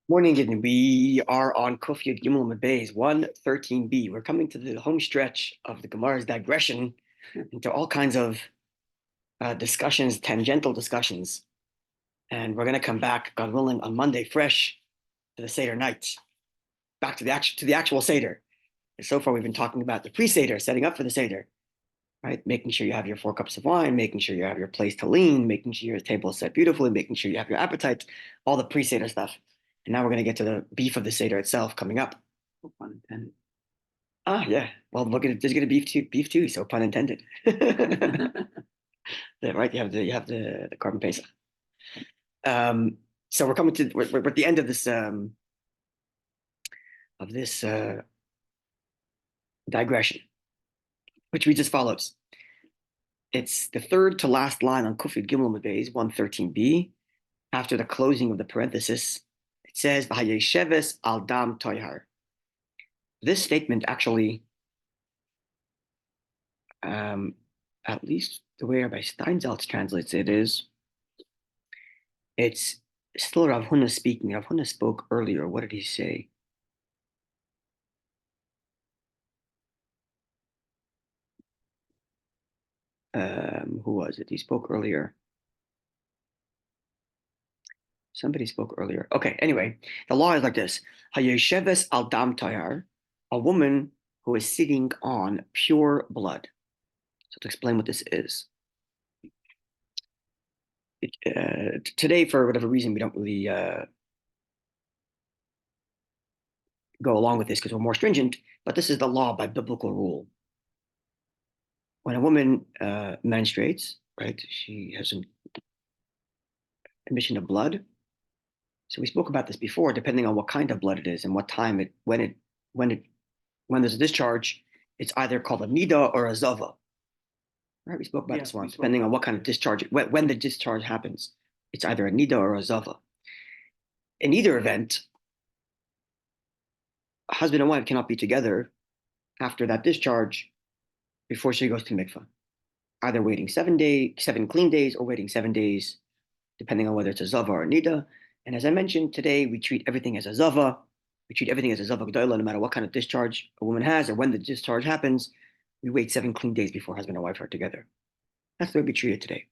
Morning, and we are on Kuf Yud Gimel Mabez 113b. We're coming to the home stretch of the Gemara's digression into all kinds of discussions, tangential discussions. And we're going to come back, God willing, on Monday fresh to the Seder night, back to the actual Seder. And so far, we've been talking about the pre-Seder, setting up for the Seder, right? Making sure you have your 4 cups of wine, making sure you have your place to lean, making sure your table is set beautifully, making sure you have your appetite, all the pre-Seder stuff. And now we're going to get to the beef of the Seder itself coming up. No pun intended. Ah, yeah. Well, look at it. There's going to be beef too. So pun intended. Yeah, right. You have the carbon Pesach. So we're at the end of this digression, which reads as follows. It's the third to last line on Kuf Yud Gimel Mabez 113b. After the closing of the parenthesis, it says V'hayesheves al dam toyhar. This statement actually, at least the way Rabbi Steinsaltz translates it is, it's still Rav Huna speaking. Rav Huna spoke earlier. What did he say? Who was it? He spoke earlier. Somebody spoke earlier. Okay, anyway, the law is like this. Hayesheves al dam tayar, a woman who is sitting on pure blood. So to explain what this is. Today, for whatever reason, we don't really go along with this because we're more stringent, but this is the law by biblical rule. When a woman menstruates, right, she has an emission of blood. So we spoke about this before, depending on what kind of blood it is and what time when there's a discharge, it's either called a nida or a zava. Right? We spoke about this once, depending on what kind of discharge, when the discharge happens, it's either a nida or a zava. In either event, a husband and wife cannot be together after that discharge before she goes to mikvah, either waiting 7 clean days, or waiting 7 days, depending on whether it's a zava or a nida. And as I mentioned today, we treat everything as a zava. We treat everything as a zava g'dola, no matter what kind of discharge a woman has or when the discharge happens. We wait 7 clean days before husband and wife are together. That's the way we treat it today.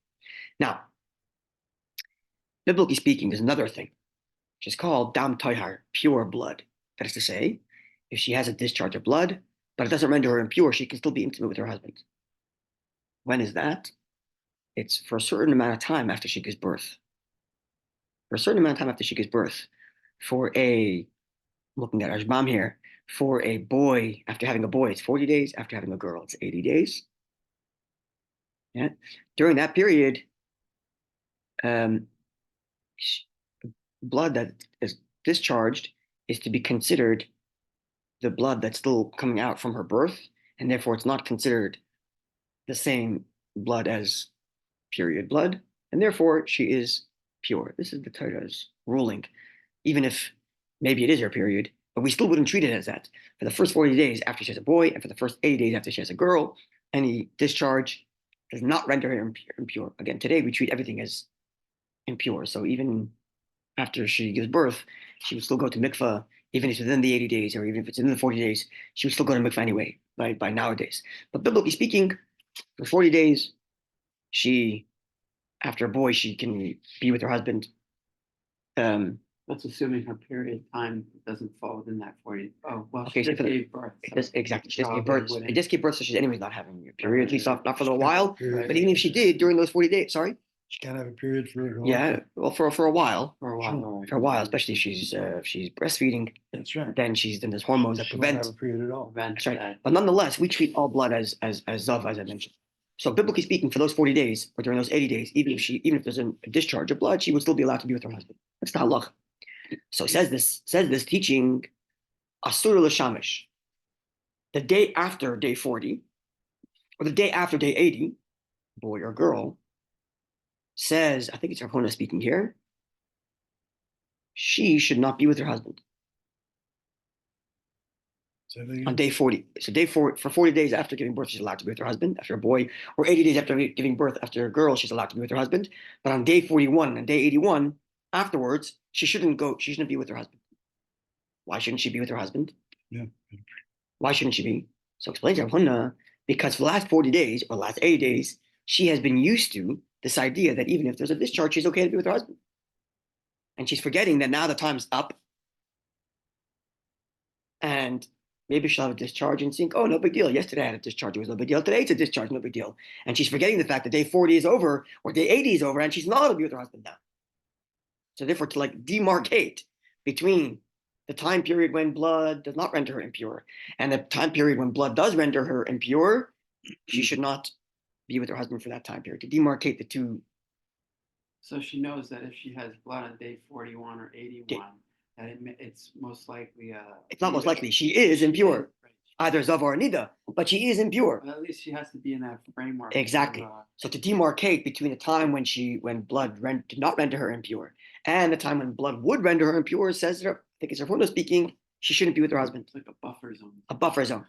Now, biblically speaking, there's another thing, which is called dam toyhar, pure blood. That is to say, if she has a discharge of blood, but it doesn't render her impure, she can still be intimate with her husband. When is that? It's for a certain amount of time after she gives birth. For a certain amount of time after she gives birth. Looking at Ashbam here, for a boy, after having a boy, it's 40 days. After having a girl, it's 80 days. Yeah. During that period, blood that is discharged is to be considered the blood that's still coming out from her birth, and therefore it's not considered the same blood as period blood, and therefore she is pure. This is the Torah's ruling, even if maybe it is her period, but we still wouldn't treat it as that. For the first 40 days after she has a boy, and for the first 80 days after she has a girl, any discharge does not render her impure. Again, today we treat everything as impure. So even after she gives birth, she would still go to mikvah, even if it's within the 80 days, or even if it's in the 40 days, she would still go to mikvah anyway, by nowadays. But biblically speaking, for 40 days, after a boy, she can be with her husband. That's assuming her period time doesn't fall within that 40. Oh, well, Okay, she just gave birth. Exactly. She just gave probably birth. wouldn't. It just gave birth, so she's anyways not having a period, at least not for a little while. Period. But even if she did during those 40 days, sorry? She can't have a period for a Yeah, well, for a while. For a while. For a while, especially if she's breastfeeding, That's right. then there's hormones that She won't prevent. have a period at all. That's right. But nonetheless, we treat all blood as zav, as I mentioned. So biblically speaking, for those 40 days or during those 80 days, even if there's a discharge of blood, she would still be allowed to be with her husband. That's the halach. So says this teaching, asur l'shamish, the day after day 40, or the day after day 80, boy or girl, says, I think it's Rav Huna speaking here, she should not be with her husband on day 40. So day 4 for 40 days after giving birth, she's allowed to be with her husband. After a boy, or 80 days after giving birth, after a girl, she's allowed to be with her husband. But on day 41 and day 81, afterwards, she shouldn't be with her husband. Why shouldn't she be with her husband? Yeah. Why shouldn't she be? So explains Rav Huna, because for the last 40 days or last 80 days, she has been used to this idea that even if there's a discharge, she's okay to be with her husband. And she's forgetting that now the time's up. And maybe she'll have a discharge and think, oh, no big deal. Yesterday I had a discharge. It was no big deal. Today it's a discharge. No big deal. And she's forgetting the fact that day 40 is over or day 80 is over and she's not allowed to be with her husband now. So therefore, to like demarcate between the time period when blood does not render her impure and the time period when blood does render her impure, she should not be with her husband for that time period. To demarcate the two. So she knows that if she has blood on day 41 or 81, that it's most likely it's not most likely. She is impure. Right. Either Zav or Nida, but she is impure. But at least she has to be in that framework. Exactly. So to demarcate between the time when blood did not render her impure and the time when blood would render her impure, says, I think it's Rav Huna speaking, she shouldn't be with her husband. It's like a buffer zone. A buffer zone.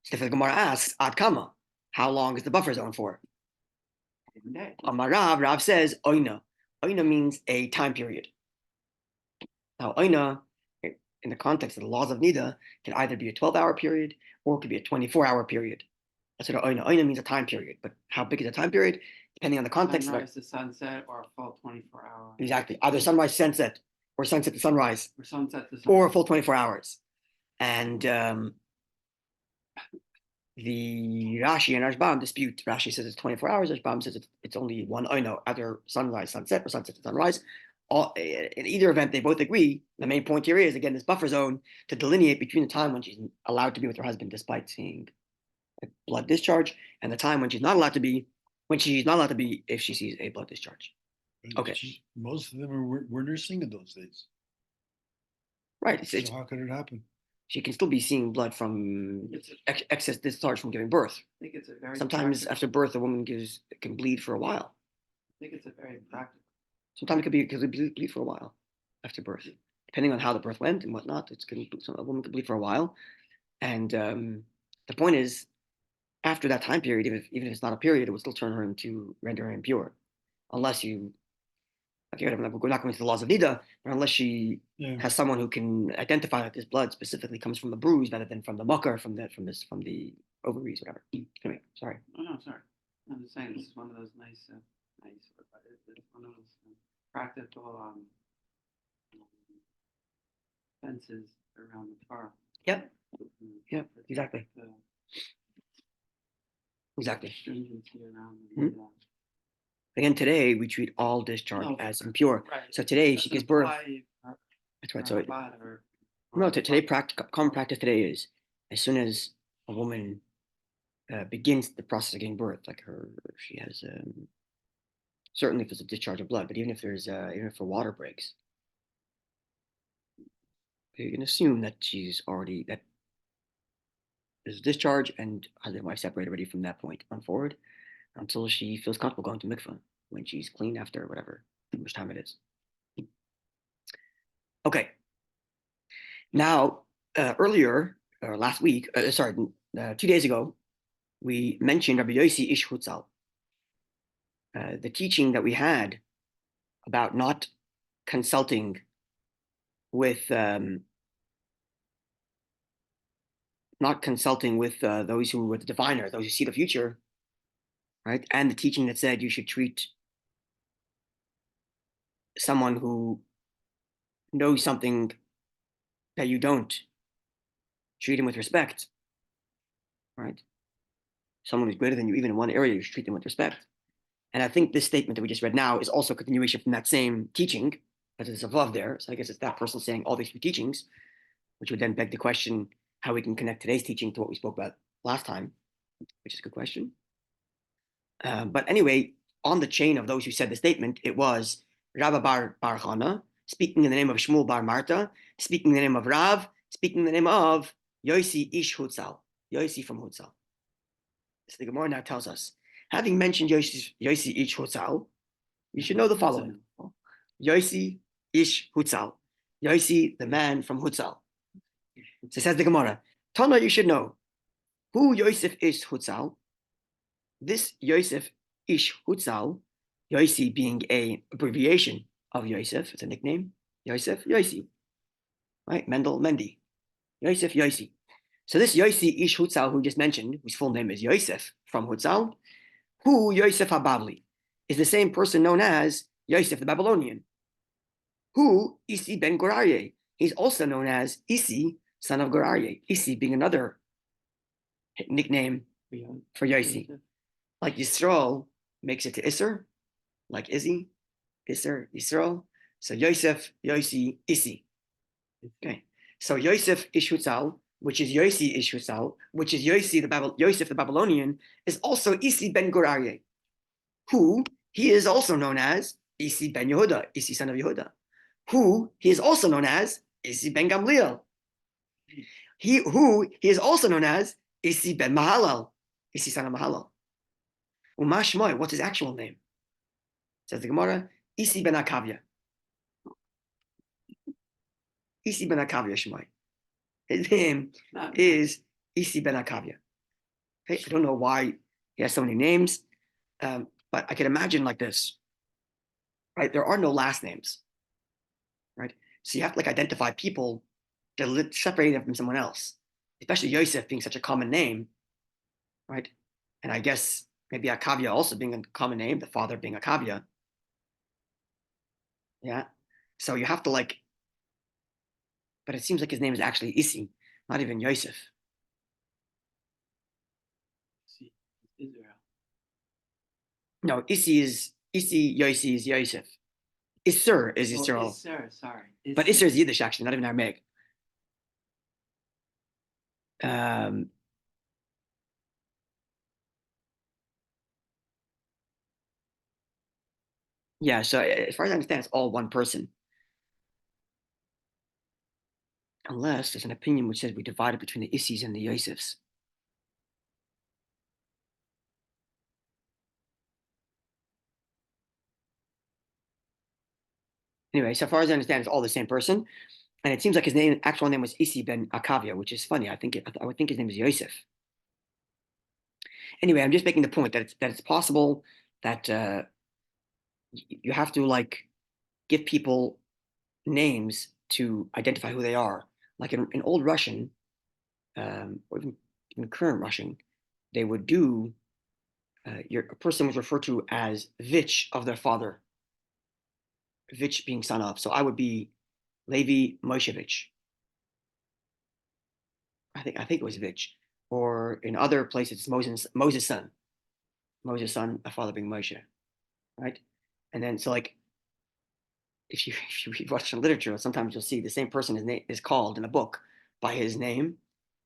So the Gemara asks, Ad Kama, how long is the buffer zone for? Amar Rav says, Oina. Oina means a time period. Now, Oina, in the context of the laws of Nida, can either be a 12-hour period or it could be a 24-hour period. That's what Oina. Oina means a time period, but how big is a time period? Depending on the context. Sunrise to sunset or a full 24 hour. Exactly. Either sunrise, sunset, or sunset to sunrise. Or sunset to sunset. Or a full 24 hours. And the Rashi and Rashbam dispute. Rashi says it's 24 hours. Rashbam says it's only one Oina, either sunrise, sunset, or sunset to sunrise. In either event, they both agree. The main point here is, again, this buffer zone to delineate between the time when she's allowed to be with her husband despite seeing a blood discharge and the time when she's not allowed to be if she sees a blood discharge. Okay. Most of them were nursing in those days. Right. So how could it happen? She can still be seeing blood from excess discharge from giving birth. I think it's a very sometimes after birth, a woman can bleed for a while. I think it's a very practical. Sometimes it could be because it bleed for a while after birth, depending on how the birth went and whatnot. A woman could bleed for a while, and the point is, after that time period, even if it's not a period, it would still turn her into render her impure, unless you. Okay, we're not going into the laws of Nida, but unless she has someone who can identify that this blood specifically comes from the bruise rather than from the mucker, from the ovaries, whatever. Anyway, sorry. Oh no, sorry. I'm just saying this is one of those nice. It's one of those practical fences around the car. Yep. Yep. Exactly. Exactly. Stringency around. Mm-hmm. Again, today we treat all discharge as impure. Right. So today she gives birth. That's right. So today common practice today is as soon as a woman begins the process of giving birth, like she has certainly if there's a discharge of blood, but even if her water breaks, you can assume that that there's a discharge and husband and wife separate already from that point on forward until she feels comfortable going to mikvah when she's clean after whatever, which time it is. Okay. Now, earlier, last week, 2 days ago, we mentioned Rabbi Yossi Ish Hutzal, the teaching that we had about not consulting with those who were the diviner, those who see the future, right? And the teaching that said you should treat someone who knows something that you don't, treat him with respect, right? Someone who's greater than you, even in one area, you should treat them with respect. And I think this statement that we just read now is also a continuation from that same teaching, as it's above there. So I guess it's that person saying all these three teachings, which would then beg the question how we can connect today's teaching to what we spoke about last time, which is a good question. But anyway, on the chain of those who said the statement, it was Rabbi Bar Chana, speaking in the name of Shmuel Bar Marta, speaking in the name of Rav, speaking in the name of Yossi Ish Hutzal, Yossi from Hutzal. So the Gemara now tells us, having mentioned Yossi Ish Hutzal, you should know the following. Yossi Ish Hutzal, Yossi, the man from Hutzal. So says the Gemara, Tana, you should know, who Yosef Ish Hutzal? This Yosef Ish Hutzal, Yossi being an abbreviation of Yosef, it's a nickname, Yosef, Yossi. right? Mendel, Mendy, Yosef, Yossi. So this Yossi Ish Hutzal, who we just mentioned, whose full name is Yosef from Hutzal, who Yosef HaBavli, is the same person known as Yosef the Babylonian, who Isi ben Goraye. He's also known as Isi, son of Goraye. Isi being another nickname for Yossi. Like Yisrael makes it to Isser, like Izzy, Isser, Yisrael. So Yosef, Yossi, Isi. Okay. So Yosef Ish Hutzal, which is Yossi Ish Hutzal, which is Yosef the Babylonian, is also Isi ben Goraye, who he is also known as Isi ben Yehuda, Isi son of Yehuda, who he is also known as Isi ben Gamliel, who he is also known as Isi ben Mahalal, Isi son of Mahalal. Umashmoy, what's his actual name? Says the Gemara, Isi ben Akavya. Isi ben Akavya Shmoy. His name is Isi ben Akavya. Okay, I don't know why he has so many names, but I can imagine like this, right? There are no last names, right? So you have to like identify people that separate them from someone else, especially Yosef being such a common name, right? And I guess maybe Akavya also being a common name, the father being Akavya. Yeah. So you have to like, but it seems like his name is actually Isi, not even Yosef. Israel. No, Isi, Yossi is Yosef. Isser is Yisrael. Isser, sorry. But Isser is Yiddish, actually, not even Aramaic. Yeah, so as far as I understand, it's all one person. Unless there's an opinion which says we divide it between the Issis and the Yosefs. Anyway, so far as I understand, it's all the same person. And it seems like his actual name was Isi ben Akavia, which is funny. I would think his name is Yosef. Anyway, I'm just making the point that it's possible that you have to like give people names to identify who they are. Like in Old Russian, or even in current Russian, they would do a person was referred to as Vich of their father, Vich being son of. So I would be Levi Moishevich. I think it was Vich. Or in other places, it's Moses' son. Moses' son, a father being Moshe. Right? And then so like if you read Russian literature, sometimes you'll see the same person is called in a book by his name,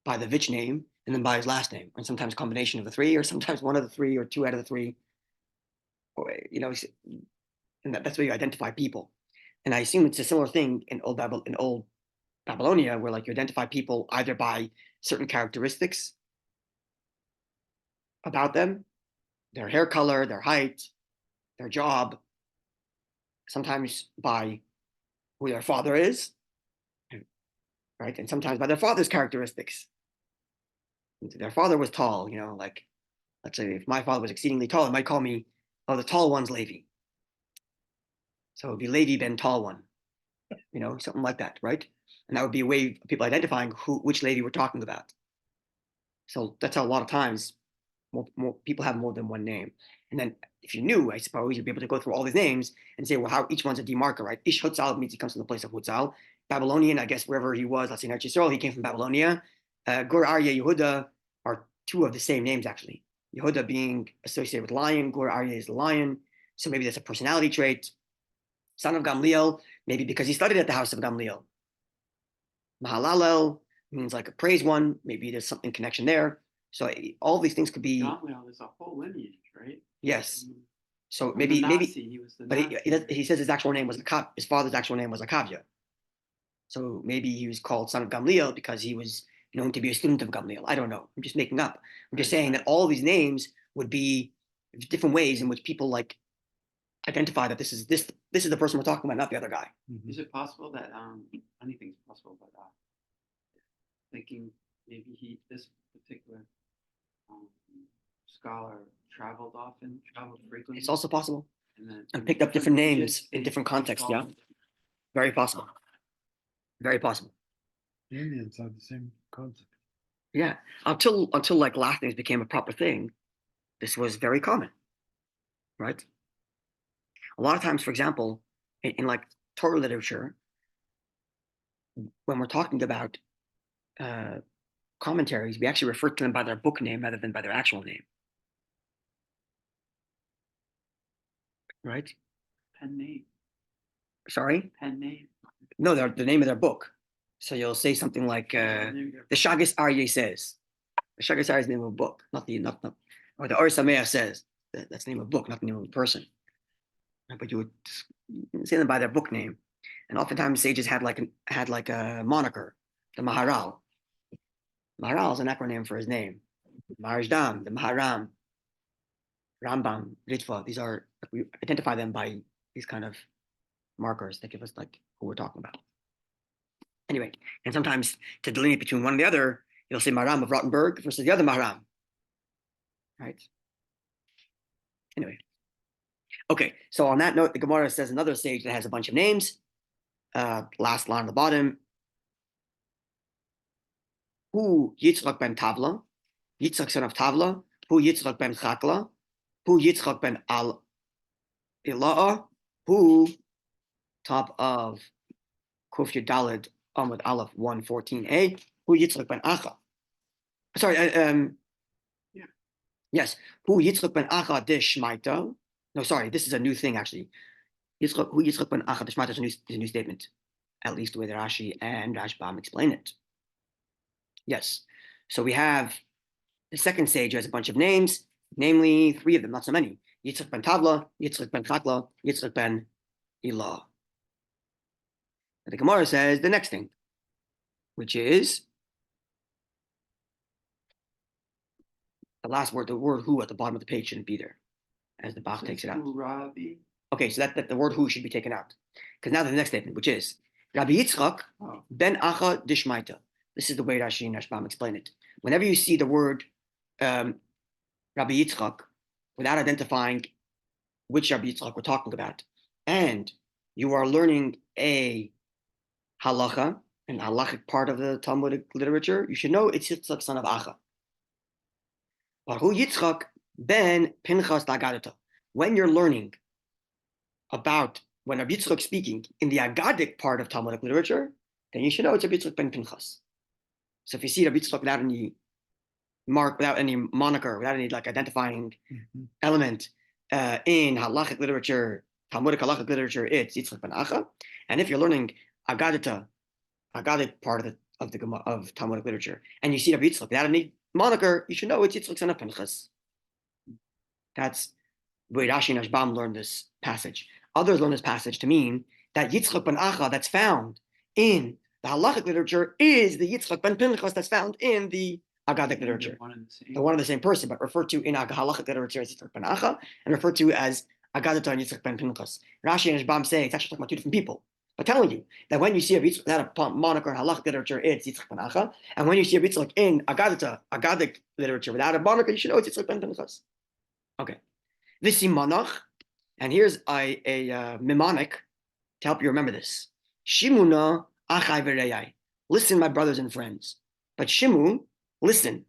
by the Vich name, and then by his last name, and sometimes combination of the three, or sometimes one of the three, or two out of the three. Or, and that's where you identify people. And I assume it's a similar thing in old Babylonia, where like you identify people either by certain characteristics about them, their hair color, their height, their job, sometimes by who their father is, right? And sometimes by their father's characteristics. Their father was tall, like let's say if my father was exceedingly tall, it might call me, oh, the tall one's Levi. So it would be Levi ben tall one, something like that, right? And that would be a way of people identifying which Levi we're talking about. So that's how a lot of times more people have more than one name. And then if you knew, I suppose you'd be able to go through all these names and say, well, how each one's a demarker, right? Ish Hutzal means he comes from the place of Hutzal. Babylonian, I guess wherever he was, let's say in Eretz Yisrael, he came from Babylonia. Gur Aryeh, Yehuda are two of the same names actually. Yehuda being associated with lion, Gur Aryeh is the lion. So maybe that's a personality trait. Son of Gamliel, maybe because he studied at the house of Gamliel. Mahalalel means like a praise one. Maybe there's something connection there. So all these things could be. Gamliel is a whole lineage, right? Yes. Mm-hmm. So He was the but he says his actual name was his father's actual name was Akavya. So maybe he was called son of Gamliel because he was known to be a student of Gamliel. I don't know. I'm just making up. I'm just saying that all these names would be different ways in which people like identify that this is the person we're talking about, not the other guy. Mm-hmm. Is it possible that anything's possible, but thinking maybe this particular scholar traveled frequently? It's also possible. And picked up different names in different contexts. Yeah, very possible. Very possible. The Indians have the same concept. Yeah, until like last names became a proper thing, this was very common, right? A lot of times, for example, in like Torah literature, when we're talking about uh, commentaries, we actually refer to them by their book name rather than by their actual name, right? Pen name. Sorry? Pen name. No, they're the name of their book. So you'll say something like the Shagas Aryeh says. The Shagas Aryeh is the name of a book, not or the Or Sameach says. That's the name of a book, not the name of a person. But you would say them by their book name. And oftentimes sages had like a moniker, the Maharal. Maharal is an acronym for his name. Maharajdam, the Maharam, Rambam, Ritva. These are, we identify them by these kind of markers that give us like who we're talking about. Anyway, and sometimes to delineate between one and the other, you'll say Maharam of Rottenburg versus the other Maharam. Right? Anyway. Okay, so on that note, the Gemara says another sage that has a bunch of names. Last line on the bottom. Hu Yitzchak ben Tavla, Yitzchak son of Tavla, Hu Yitzchak ben Chakla, Hu Yitzchak ben Al Ila'a, Hu top of Kuf Yudalid Amud Aleph 114a, Hu Yitzchak ben Acha. Sorry, Yeah. Yes, Hu Yitzchak ben Acha de Shmaita. No, sorry, this is a new thing actually. Hu Yitzchak ben Acha de Shmaita is a new statement, at least the way that Rashi and Rashbam explain it. Yes, so we have the second sage who has a bunch of names, namely three of them, not so many. Yitzchak ben Tavla, Yitzchak ben Chakla, Yitzchak ben Ilah. The Gemara says the next thing, which is the last word, the word who at the bottom of the page shouldn't be there, as the Bach takes it out. Rabbi. Okay, so that the word who should be taken out. Because now the next statement, which is Rabbi Yitzchak ben Acha Dishmaita. This is the way Rashi and Rashbam explain it. Whenever you see the word Rabbi Yitzchak, without identifying which Rabbi Yitzchak we're talking about, and you are learning a halacha, an halachic part of the Talmudic literature, you should know it's Yitzchak son of Acha. Hu Yitzchak ben Pinchas Lagadata. When you're learning about when Rabbi Yitzchak speaking in the Agadic part of Talmudic literature, then you should know it's Rabbi Yitzchak ben Pinchas. So if you see Rabbi Yitzchak without any mark, without any moniker, without any like identifying element in halachic literature, Talmudic halachic literature, it's Yitzchak ben Acha. And if you're learning Agadic part of Talmudic literature, and you see Rabbi Yitzchak without any moniker, you should know it's Yitzchak son of Pinchas. That's the way Rashi and Rashbam learned this passage. Others learn this passage to mean that Yitzchak ben Acha that's found in the halachic literature is the Yitzchak ben Pinchas that's found in the Agadic literature. They're one and the same person, but referred to in halachic literature as Yitzchak ben Acha and referred to as Agadata and Yitzchak ben Pinchas. Rashi and Rashbam say it's actually talking about two different people, but telling you that when you see a Yitzchak without a moniker in halachic literature, it's Yitzchak ben Acha, and when you see a Yitzchak in Agadic literature without a moniker, you should know it's Yitzchak ben Pinchas. Okay. This Simanach, and here's a mnemonic to help you remember this. Shimuna achai v'reyai. Listen, my brothers and friends. But Shimu, listen,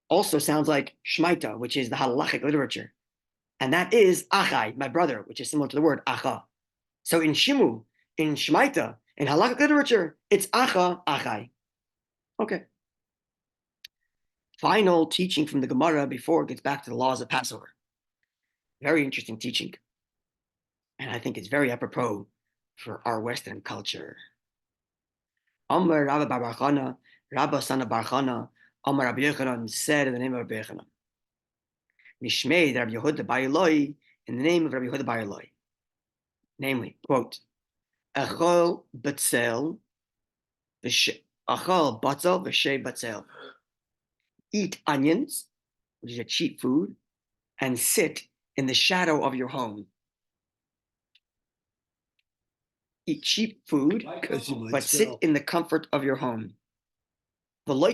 also sounds like Shmaita, which is the halachic literature. And that is achai, my brother, which is similar to the word acha. So in Shimu, in Shmaita, in halachic literature, it's acha, achai. Okay. Final teaching from the Gemara before it gets back to the laws of Passover. Very interesting teaching. And I think it's very apropos for our Western culture. Amar Rabba Bar Barchana, Rabba son of Barchana, Amar Rabbi Yochanan said in the name of Rabbi Yochanan, Mishmei Rabbi Yehuda Bar Eloi, in the name of Rabbi Yehuda Bar Eloi. Namely, quote, Echol Batzel, Echol Batzel, V'shei Batzel. Eat onions, which is a cheap food, and sit in the shadow of your home. Eat cheap food, but sit in the comfort of your home. Rather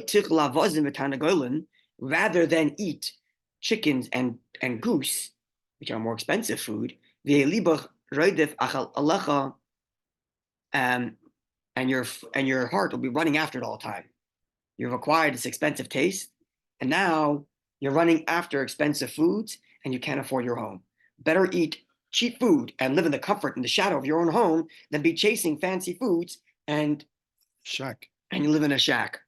than eat chickens and goose, which are more expensive food, and your heart will be running after it all the time. You've acquired this expensive taste, and now you're running after expensive foods, and you can't afford your home. Better eat cheap food and live in the comfort and the shadow of your own home than be chasing fancy foods and Shack. you live in a shack.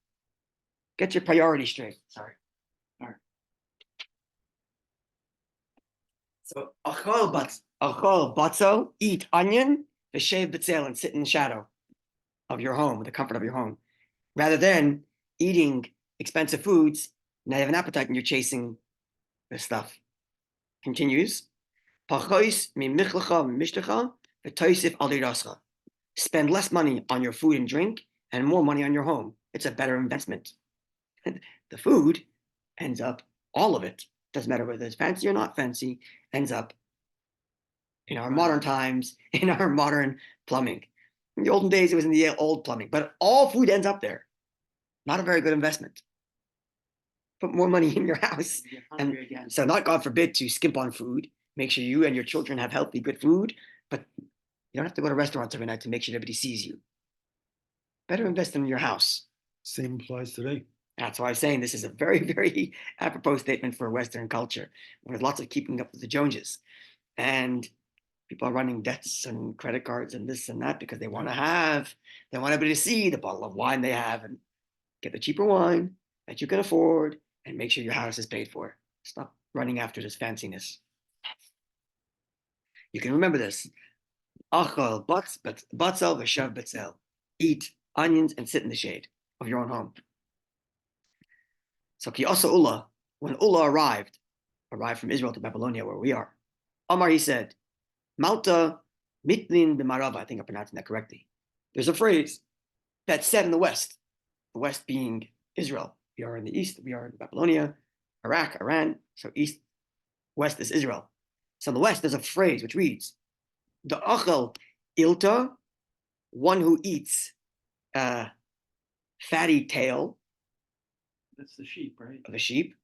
Get your priorities straight. Sorry. All right. So achol batzo, eat onion, v'shev b'tzel, and sit in the shadow of your home, the comfort of your home, rather than eating expensive foods. Now you have an appetite and you're chasing this stuff. Continues. Spend less money on your food and drink and more money on your home. It's a better investment. The food ends up, all of it, doesn't matter whether it's fancy or not fancy, ends up in our modern times, in our modern plumbing. In the olden days, it was in the old plumbing, but all food ends up there. Not a very good investment. Put more money in your house. And so, not God forbid to skimp on food. Make sure you and your children have healthy, good food, but you don't have to go to restaurants every night to make sure everybody sees you. Better invest in your house. Same applies today. That's why I'm saying this is a very, very apropos statement for Western culture. There's lots of keeping up with the Joneses. And people are running debts and credit cards and this and that because they want everybody to see the bottle of wine they have and get the cheaper wine that you can afford and make sure your house is paid for. Stop running after this fanciness. You can remember this. Achal batzel v'shav betzel. Eat onions and sit in the shade of your own home. So Kiyasa Ullah, when Ullah arrived from Israel to Babylonia, where we are, Amar, he said, Malta mitlin b'marava, I think I'm pronouncing that correctly. There's a phrase that's said in the West being Israel. We are in the East, we are in Babylonia, Iraq, Iran, so East, West is Israel. So in the West, there's a phrase which reads, the achel ilta, one who eats fatty tail. That's the sheep, right? Of a sheep.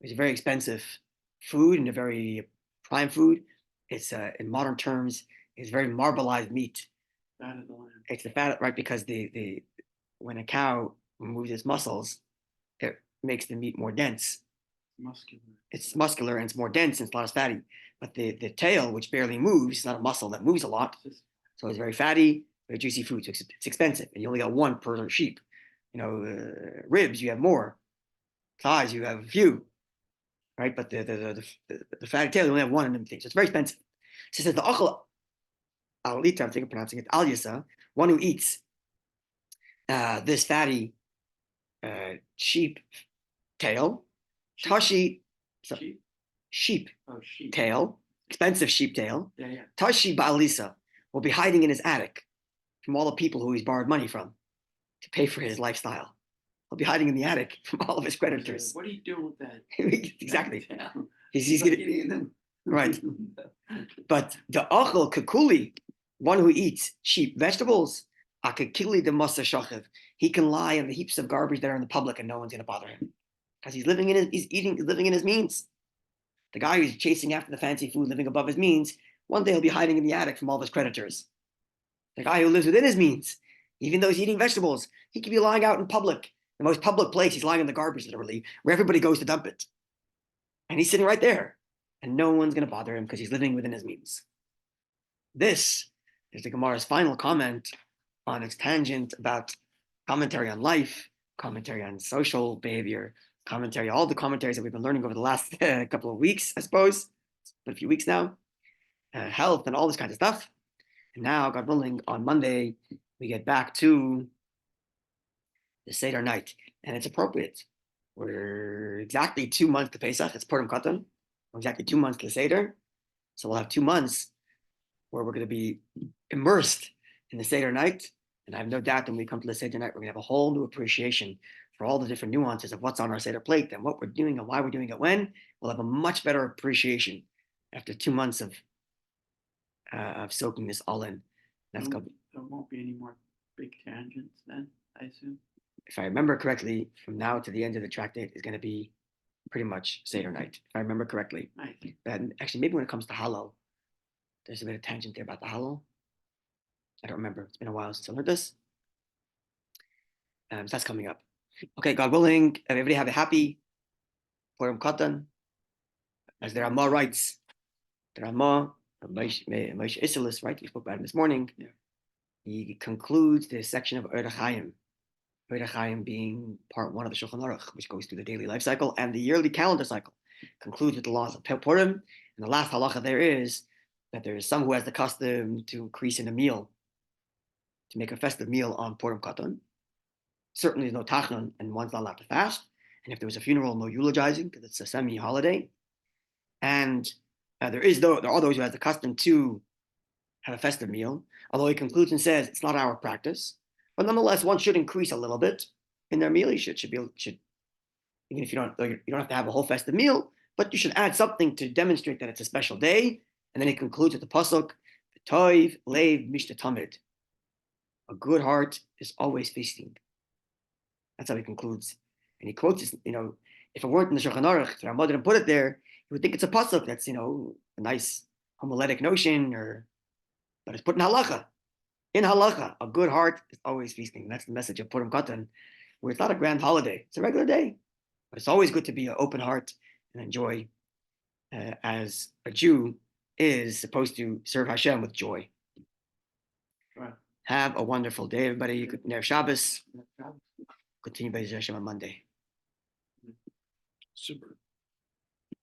It's a very expensive food and a very prime food. It's in modern terms, it's very marbleized meat. Fat of the lamb. It's the fat, right? Because the when a cow moves its muscles, it makes the meat more dense. Muscular. It's muscular and it's more dense and it's not as fatty. But the tail, which barely moves, is not a muscle that moves a lot. So it's very fatty, very juicy food. So it's expensive, and you only got one per sheep. Ribs you have more. Thighs you have a few, right? But the fatty tail you only have one in them things. So it's very expensive. So it says the achal alita, I think I'm pronouncing it al yasa, one who eats this fatty sheep tail, tashi sheep tail, expensive sheep tail. Yeah. Tashi ba'alisa will be hiding in his attic from all the people who he's borrowed money from to pay for his lifestyle. He'll be hiding in the attic from all of his creditors. What are you doing with that? Exactly. That He's getting them. Right. But the achel kakuli, one who eats sheep vegetables, akakili de masa shachiv, he can lie in the heaps of garbage that are in the public and no one's going to bother him because he's living in his means. The guy who's chasing after the fancy food, living above his means, one day he'll be hiding in the attic from all of his creditors. The guy who lives within his means, even though he's eating vegetables, he could be lying out in public. The most public place, he's lying in the garbage, literally, where everybody goes to dump it. And he's sitting right there. And no one's going to bother him because he's living within his means. This is the Gemara's final comment on its tangent about commentary on life, commentary on social behavior, commentary, all the commentaries that we've been learning over the last couple of weeks, I suppose. It's been a few weeks now. Health and all this kind of stuff. And now, God willing, on Monday, we get back to the Seder night, and it's appropriate. We're exactly 2 months to Pesach. It's Purim Katan. We're exactly 2 months to Seder. So we'll have 2 months where we're going to be immersed in the Seder night. And I have no doubt when we come to the Seder night, we're going to have a whole new appreciation for all the different nuances of what's on our Seder plate and what we're doing and why we're doing it when. We'll have a much better appreciation after 2 months of soaking this all in. That's good. There won't be any more big tangents then, I assume. If I remember correctly, from now to the end of the tractate is going to be pretty much Seder night, if I remember correctly. Nice. And actually, maybe when it comes to Hallel, there's a bit of tangent there about the Hallel. I don't remember. It's been a while since I heard this. So that's coming up. Okay, God willing, everybody have a happy Purim Katan. As the Ramah writes, the Ramah, Moshe Isilis, right? We spoke about him this morning. Yeah. He concludes this section of Orach Chaim. Orach Chaim being part 1 of the Shulchan Aruch, which goes through the daily life cycle and the yearly calendar cycle. Concludes with the laws of Purim. And the last halacha there is that there is some who has the custom to increase in a meal, to make a festive meal on Purim Katan. Certainly there's no tachnon and one's not allowed to fast. And if there was a funeral, no eulogizing because it's a semi-holiday. And there are those who have the custom to have a festive meal, although he concludes and says it's not our practice. But nonetheless, one should increase a little bit in their meal. You should even if you don't have to have a whole festive meal, but you should add something to demonstrate that it's a special day. And then he concludes with the pasuk, "Toiv leiv mishta tamid." A good heart is always feasting. That's how he concludes. And he quotes this, if it weren't in the Shulchan Aruch, if Ramah didn't put it there, you would think it's a pasuk that's, a nice homiletic notion, but it's put in halacha. In halacha, a good heart is always feasting. That's the message of Purim Katan, where it's not a grand holiday. It's a regular day. But it's always good to be an open heart and enjoy, as a Jew is supposed to serve Hashem with joy. Right. Have a wonderful day, everybody. Good Ner Shabbos. No problem. Continue by Hashem on Monday. Super.